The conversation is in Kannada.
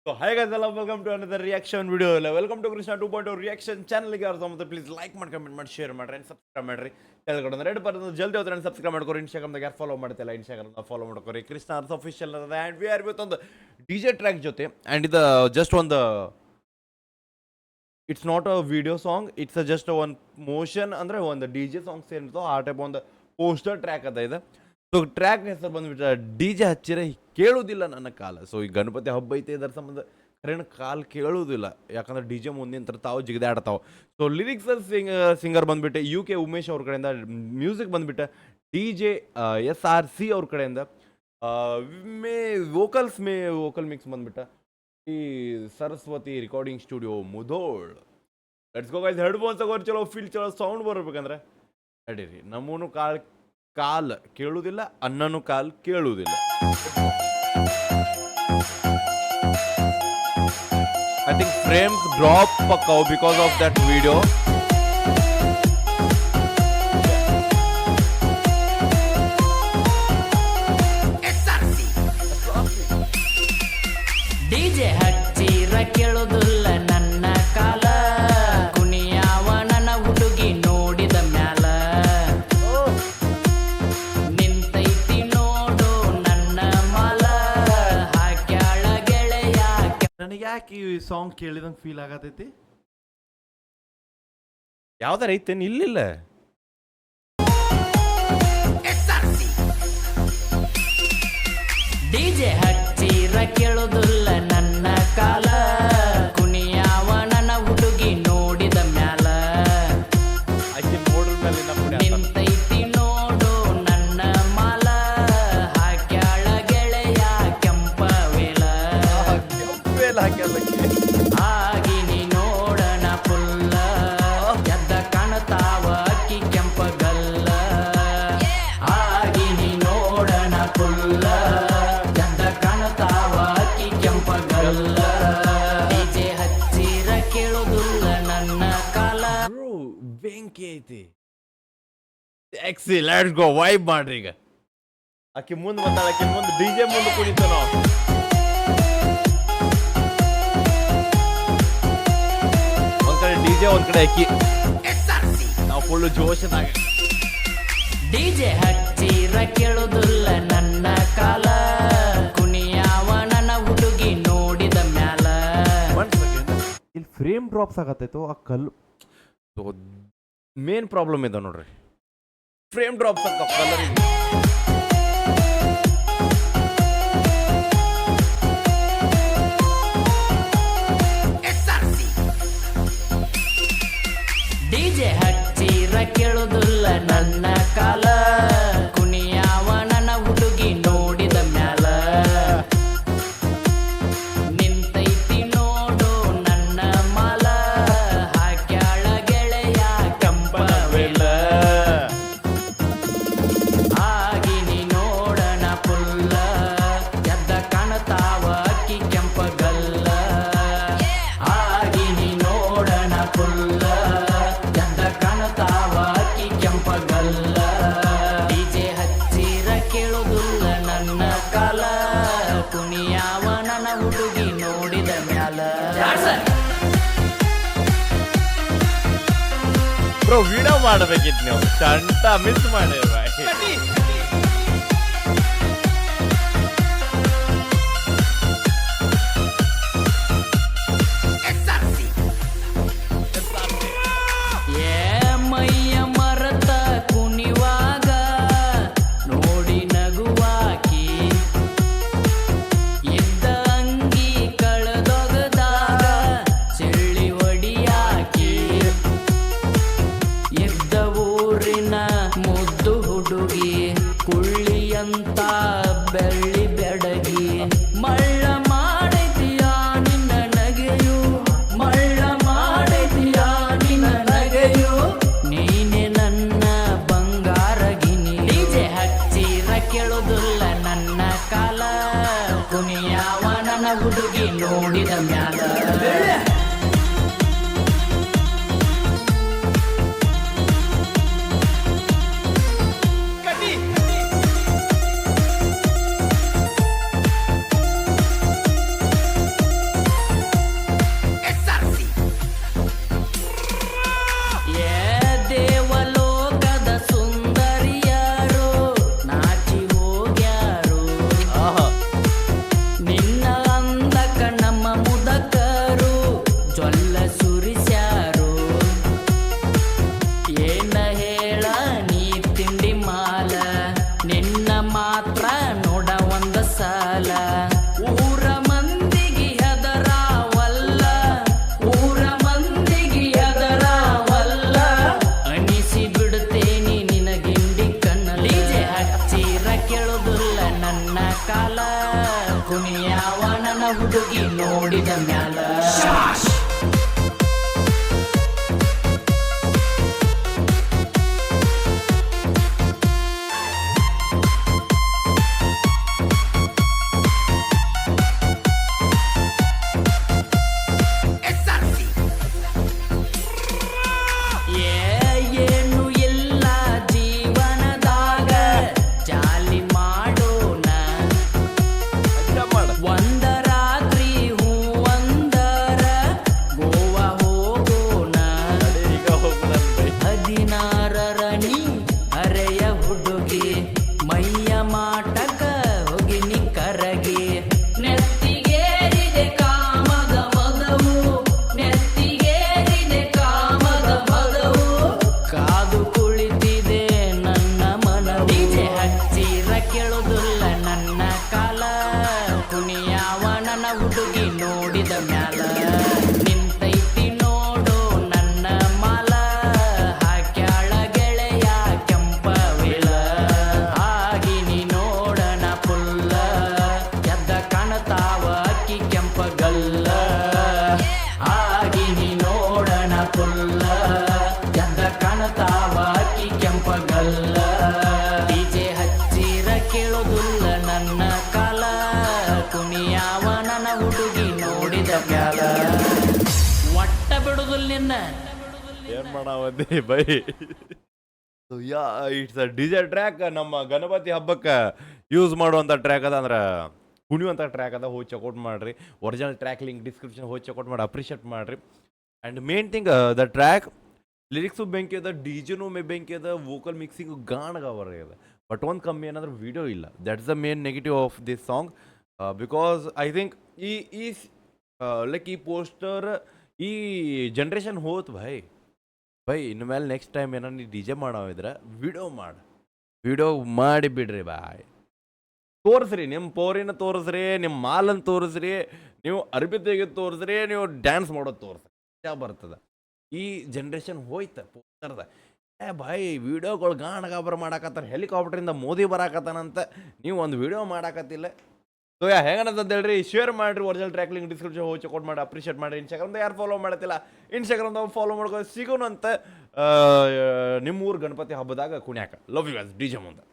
So hi guys, hello, welcome to another reaction video. Welcome to Krishna 2.0 reaction channel ಗೆ ಯಾರು ಮತ್ತೆ ಪ್ಲೀಸ್ ಲೈಕ್ ಮಾಡಿ ಕಮೆಂಟ್ ಮಾಡಿ ಶೇರ್ ಮಾಡ್ರಿ and ಸಬ್ಸ್ಕ್ರೈಬ್ ಮಾಡ್ರಿ. ಕೆಳಗಡೆ ರೆಡ್ ಬರ್ತದೆ ಜಲ್ದಿ ಹೋದ್ರೆ ಸಬ್ಸ್ಕ್ರೈಬ್ ಮಾಡ್ಕೊರಿ. Instagram ದಾಗ ಯಾರು ಫಾಲೋ ಮಾಡ್ತಿಲ್ಲ Instagram ದಾಗ ಫಾಲೋ ಮಾಡ್ಕೊರಿ. ಕೃಷ್ಣ ಅರ್ಥ ಅಫಿಷಿಯಲ್ ಅದ and we are with ಒಂದು DJ track ಜೊತೆ and ಇದು just ಒಂದು it's not a video song, it's just ಒಂದು ಮೋಷನ್ ಅಂದ್ರೆ ಒಂದು DJ ಸಾಂಗ್ಸ್ ಏನಿರ್ತೋ ಆ ಟೈಪ್ ಒಂದು ಪೋಸ್ಟರ್ ಟ್ರ್ಯಾಕ್ ಅದ ಇದು. ಸೊ ಟ್ರ್ಯಾಕ್ ಹೆಸರು ಬಂದ್ಬಿಟ್ರೆ DJ ಹಚ್ಚಿರೆ ಕೇಳೋದಿಲ್ಲ ನನ್ನ ಕಾಲ. ಸೊ ಈ ಗಣಪತಿ ಹಬ್ಬ ಐತೆ ಇದರ ಸಂಬಂಧ ಕರೆನ ಕಾಲ್ ಕೇಳೋದಿಲ್ಲ, ಯಾಕಂದ್ರೆ DJ ಮುಂದಿನ ತಾವು ಜಿಗದಾಡ್ತಾವೆ. ಸೊ ಲಿರಿಕ್ಸ್ ಸಿಂಗರ್ ಬಂದ್ಬಿಟ್ಟು UK ಉಮೇಶ್ ಅವ್ರ ಕಡೆಯಿಂದ, ಮ್ಯೂಸಿಕ್ ಬಂದ್ಬಿಟ್ಟು DJ SRC ಅವ್ರ ಕಡೆಯಿಂದ, ವೋಕಲ್ ಮಿಕ್ಸ್ ಬಂದ್ಬಿಟ್ಟು ಈ Saraswati recording studio Mudhol. Let's go guys, headphones ತಗೋರಿ, ಚಲೋ ಫೀಲ್ ಚಲೋ ಸೌಂಡ್ ಬರ್ಬೇಕಂದ್ರೆ ನಡೀರಿ. ನಮ್ಮೂನು ಕಾಲ್ ಕೇಳುವುದಿಲ್ಲ, ಅನ್ನನು ಕಾಲ್ ಕೇಳುವುದಿಲ್ಲ. ಐ ಥಿಂಕ್ ಫ್ರೇಮ್ಸ್ ಡ್ರಾಪ್ ಪಕ್ಕಾವು because of that video. DJ ಹಚ್ಚಿರ ಕೇಳುದಿಲ್ಲ ನನ್ನ ಕಾಲ, ಕುಣಿಯಾವ ನನ್ನ ಹುಡುಗಿ ನೋಡಿದ ಮ್ಯಾಲ, ನಿಂತೈತಿ ನೋಡು ನನ್ನ ಮಾಲ, ಹಾಕ್ಯಾಳ ಗೆಳೆಯ. ನನಗೆ ಯಾಕೆ ಈ ಸಾಂಗ್ ಕೇಳಿದಂಗೆ ಫೀಲ್ ಆಗತೈತಿ? ಯಾವ್ದಾರ ಐತೇನು? ಇಲ್ಲಿಲ್ಲ. ಡಿಜೆ ಹಚ್ಚಿರ ಕೇಳುದಿಲ್ಲ ನನ್ನ ಕಾಲ, ಕುಣಿಯಾವ ನನ್ನ ಹುಡುಗಿ ನೋಡಿದ ಮ್ಯಾಲ, ಆಕೆ ನೋಡ್ರ ಮೇಲೆ ನಿಂತೈತಿ ನೋಡು ನನ್ನ ಮಾಲ, ಹಾಕ್ಯಾಳ ಗೆಳೆಯ ಕೆಂಪವೇಲ, ಆಗಿನಿ ನೋಡಣ ಫುಲ್ಲ, ಎದ್ದ ಕಾಣತಾವ ಅಕ್ಕಿ ಕೆಂಪಗಲ್ಲ, ಆಗಿನಿ ನೋಡಣ ಫುಲ್ಲ, ಎದ್ದ ಕಾಣತಾವ ಅಕ್ಕಿ ಕೆಂಪಗಲ್ಲ. ಡಿಜೆ ಹಚ್ಚಿರ ಕೇಳುದಿಲ್ಲ ನನ್ನ ಕಾಲ. ಬೆಂಕಿ ಐತಿ. ಎಕ್ಸಿ ಲೆಟ್ಸ್ ಗೋ ವೈಬ್ ಮಾಡ್ರಿ. ಈಗ ಆಕೆ ಮುಂದೆ ಬಂದಾಳ, ಆಕೆ ಮುಂದೆ DJ ಮುಂದೆ ಕುಣಿತ ನಾವು. ಒಂದ್ ಕಡೆ DJ, ಒಂದ್ ಕಡೆ ಅಕ್ಕಿ, ನಾವು ಫುಲ್ ಜೋಶದಾಗ. ಡಿಜೆ ಹಚ್ಚಿರ ಕೇಳುದಿಲ್ಲ ನನ್ನ ಕಾಲ, ಕುಣಿಯಾವ ನನ್ನ ಹುಡುಗಿ ನೋಡಿದ ಮ್ಯಾಲ. ಇಲ್ಲಿ ಫ್ರೇಮ್ ಡ್ರಾಪ್ಸ್ ಆಗತ್ತೈತೋ ಆ ಕಲ್ಲು. ಮೇನ್ ಪ್ರಾಬ್ಲಮ್ ಇದೆ ನೋಡ್ರಿ, ಫ್ರೇಮ್ ಡ್ರಾಪ್ಸ್ ಆಗ್ತಾವ ಕಲರ್. ಡಿಜೆ ಹಚ್ಚಿರ ಕೇಳುದಿಲ್ಲ ನನ್ನ ಕಾಲ, ಕುಣಿಯಾವ ನನ್ನ ಹುಡುಗಿ ನೋಡಿದ ಮ್ಯಾಲ, ನಿಂತೈತಿ ನೋಡು ನನ್ನ ಮಾಲ, ಹಾಕ್ಯಾಳ ಗೆಳೆಯ ಕೆಂಪವೇಲ, ಆಗಿನಿ ನೋಡಣ ಫುಲ್ಲ, ಎದ್ದ ಕಾಣತಾವ ಅಕ್ಕಿ ಕೆಂಪಗಲ್ಲ, ಆಗಿನಿ ನೋಡಣ ಫುಲ್ಲ, ಎದ್ದ ಕಾಣತಾವ ಅಕ್ಕಿ ಕೆಂಪಗಲ್ಲ. ಡಿಜೆ ಹಚ್ಚಿರ ಕೇಳುದಿಲ್ಲ ನನ್ನ ಕಾಲ, ಕುಣಿಯಾವ ನನ್ನ ಹುಡುಗಿ ನೋಡಿದ ಮ್ಯಾಲ. ಬ್ರೋ ವಿಡಿಯೋ ಮಾಡಬೇಕಿತ್ತು ನೀವು, ಚಂಟ ಮಿಸ್ ಮಾಡಿರ. ಏ ಮೈಯ ಮರತ ಕುಣಿವಾಗ ನೋಡಿ ನಗುವಾಕಿ, ಇದ್ದ ಅಂಗಿ ಕಳೆದೊಗದಾಗ ಚೆಳ್ಳಿ ಹೊಡಿಯಾಕಿ, ಇದ್ದ ಊರಿನ ಮುದ್ದು ಹುಡುಗಿ ಕುಳ್ಳಿಯಂತ ಬೆಳ್ಳಿ ಬೆಡಗಿ, ಮಳ್ಳ ಮಾಡೈತಿಯ ನಿನ್ನ ನಗೆಯು, ಮಳ್ಳ ಮಾಡೈತಿಯ ನಿನ್ನ ನಗೆಯು, ನೀನೆ ನನ್ನ ಬಂಗಾರಗಿನಿ. ಡಿಜೆ ಹಚ್ಚಿರ ಕೇಳುದಿಲ್ಲ ನನ್ನ ಕಾಲ, ಕುಣಿಯಾವ ನನ್ನ ಹುಡುಗಿ ನೋಡಿದ ಮ್ಯಾಲ. ಹುಡುಗಿ ನೋಡಿದ ಮ್ಯಾಲ ಏನು ಇಲ್ಲ ಜೀವನದಾಗ ಜಾಲಿ ಮಾಡೋಣ ಒಂದ ರಾತ್ರಿ ಹೂವಂದರ ಗೋವಾ ಹೋಗೋಣ 16 ನೀ ಅರೆಯ ಹುಡುಗಿ ಮೈಯ ಮಾಟಕ ಹೋಗಿನಿ ಕರಗಿ ನೆತ್ತಿಗೇರಿದೆ ಕಾಮದ ಮದವು ನೆತ್ತಿಗೇರಿದೆ ಕಾಮದ ಮದವು ಕಾದು ಕುಳಿತಿದೆ ನನ್ನ ಮನವು ಡಿಜೆ ಹಚ್ಚಿರ ಕೇಳುದಿಲ್ಲ ನನ್ನ ಕಾಲ ಕುಣಿಯಾವ ನನ್ನ ಹುಡುಗಿ ನೋಡಿದ ಮ್ಯಾಲ ನಿಂತೈತಿ ನೋಡು ನನ್ನ ಮಾಲ ಹಾಕ್ಯಾಳ ಗೆಳೆಯ ಕೆಂಪವಿಳ ಆಗಿನಿ ನೋಡಣ ಪುಲ್ಲ ಎದ್ದ ಕಾಣತಾವ ಅಕ್ಕಿ ಕೆಂಪಗಲ್ಲ ಆಗಿನಿ ನೋಡಣ ಪುಲ್ಲ ಎದ್ದ ಕಾಣತಾವ ಅಕ್ಕಿ ಕೆಂಪಗಲ್ಲ ಡಿಜೆ ಹಚ್ಚಿರ ಕೇಳೋದಿಲ್ಲ ನನ್ನ ಕಾಲ ಕುಣಿಯಾವ ನನ್ನ ಹುಡುಗಿ ನೋಡಿದ ಮ್ಯಾಲ ಒಟ್ಟ ಬಿಡುದಿಲ್ಲ ನಿನ್ನ ಏನ್ ಮಾಡಾವದಿ ಬೈ yeah it's a DJ track ನಮ್ಮ ಗಣಪತಿ ಹಬ್ಬಕ್ಕೆ ಯೂಸ್ ಮಾಡುವಂಥ ಟ್ರ್ಯಾಕ್ ಅದ ಅಂದ್ರೆ ಕುಣಿಯುವಂಥ ಟ್ರ್ಯಾಕ್ ಅದ ಹೋಗಿ ಚೆಕ್ಔಟ್ ಮಾಡ್ರಿ ಒರಿಜಿನಲ್ ಟ್ರ್ಯಾಕ್ ಲಿಂಕ್ ಡಿಸ್ಕ್ರಿಪ್ಷನ್ ಹೋಗಿ ಚೆಕ್ಔಟ್ ಮಾಡಿ ಅಪ್ರಿಷಿಯೇಟ್ ಮಾಡ್ರಿ and main thing the track lyrics ಬೆಂಕಿ ಅದ ಡಿಜಿನೂ ಬೆಂಕಿ ಅದ ವೋಕಲ್ ಮಿಕ್ಸಿಂಗು ಗಾಣಗವರ ಇದೆ ಬಟ್ ಒಂದು ಕಮ್ಮಿ ಏನಂದ್ರೆ ವಿಡಿಯೋ ಇಲ್ಲ that's the main negative of this song because I think ಈ ಲೈಕ್ ಈ ಪೋಸ್ಟರ್ ಈ ಜನ್ರೇಷನ್ ಹೋತ್ ಬೈ ಇನ್ನು ಮೇಲೆ ನೆಕ್ಸ್ಟ್ ಟೈಮ್ ಏನೋ ನೀವು ಡಿ ಜೆ ಮಾಡೋವಿದ್ರೆ ವಿಡಿಯೋ ಮಾಡಿ ಬಿಡ್ರಿ ಬಾಯ್ ತೋರಿಸ್ರಿ ನಿಮ್ಮ ಪೋರಿನ ತೋರಿಸ್ರಿ ನಿಮ್ಮ ಮಾಲನ್ನು ತೋರಿಸ್ರಿ ನೀವು ಅರ್ಬಿ ತೆಗೆದು ತೋರಿಸ್ರಿ ನೀವು ಡ್ಯಾನ್ಸ್ ಮಾಡೋದು ತೋರಿಸ್ರಿ ಯಾವ ಬರ್ತದೆ ಈ ಜನ್ರೇಷನ್ ಹೋಯ್ತು ಪೋಸ್ಟರ್ದ ಬಾಯ್ ವಿಡಿಯೋಗಳು ಗಾಣಗಾಬರ ಮಾಡಾಕತ್ತಾರ ಹೆಲಿಕಾಪ್ಟರಿಂದ ಮೋದಿ ಬರಾಕತ್ತಾನಂತ ನೀವು ಒಂದು ವಿಡಿಯೋ ಮಾಡಾಕತ್ತಿಲ್ಲ ಸೊ ಹೆಂಗನಂತ ಹೇಳ್ರಿ ಶೇರ್ ಮಾಡಿರಿ ಒರಿಜಿನಲ್ ಟ್ರ್ಯಾಕ್ ಲಿಂಕ್ ಡಿಸ್ಕ್ರಿಪ್ಷನ್ ಹೋಗಿ ಚೆಕ್ಔಟ್ ಮಾಡಿ ಅಪ್ರಿಷಿಯೇಟ್ ಮಾಡಿ ಇನ್ಸ್ಟಾಗ್ರಾಮ್ದಾಗ ಯಾರು ಫಾಲೋ ಮಾಡತ್ತಿಲ್ಲ ಇನ್ಸ್ಟಾಗ್ರಾಮ್ದಾಗ ಫಾಲೋ ಮಾಡ್ಕೊಂಡು ಸಿಗೋಣ ಅಂತ ನಿಮ್ಮೂರು ಗಣಪತಿ ಹಬ್ಬದಾಗ ಕುಣ್ಯಾಕ love you guys D J ಮುಂದೆ